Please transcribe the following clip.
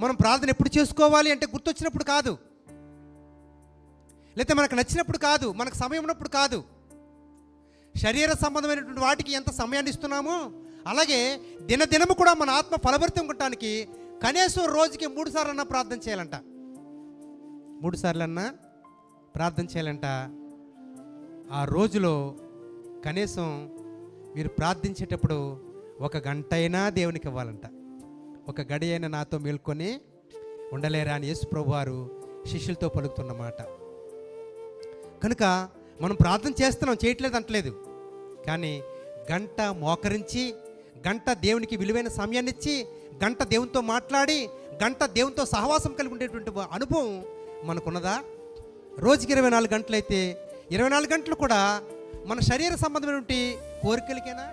మనం ప్రార్థన ఎప్పుడు చేసుకోవాలి అంటే గుర్తొచ్చినప్పుడు కాదు, లేకపోతే మనకు నచ్చినప్పుడు కాదు, మనకు సమయం ఉన్నప్పుడు కాదు. శరీర సంబంధమైనటువంటి వాటికి ఎంత సమయాన్ని ఇస్తున్నామో అలాగే దినదినము కూడా మన ఆత్మ ఫలభరితం ఉండటానికి కనీసం రోజుకి 3 సార్లన్నా ప్రార్థన చేయాలంట. 3 సార్లన్నా ప్రార్థన చేయాలంట. ఆ రోజులో కనీసం మీరు ప్రార్థించేటప్పుడు 1 గంట అయినా దేవునికి ఇవ్వాలంట. 1 గడి అయినా నాతో మేల్కొని ఉండలేరా అని యేసు ప్రభువారు శిష్యులతో పలుకుతున్నమాట. కనుక మనం ప్రార్థన చేస్తున్నాం, చేయట్లేదు అంటలేదు. కానీ గంట మోకరించి, గంట దేవునికి విలువైన సమయాన్ని ఇచ్చి, గంట దేవునితో మాట్లాడి, గంట దేవునితో సహవాసం కలిగి ఉండేటువంటి అనుభవం మనకున్నదా? రోజుకి 24 గంటలు అయితే 24 గంటలు కూడా మన శరీర సంబంధమైనటువంటి కోరికలకేనా?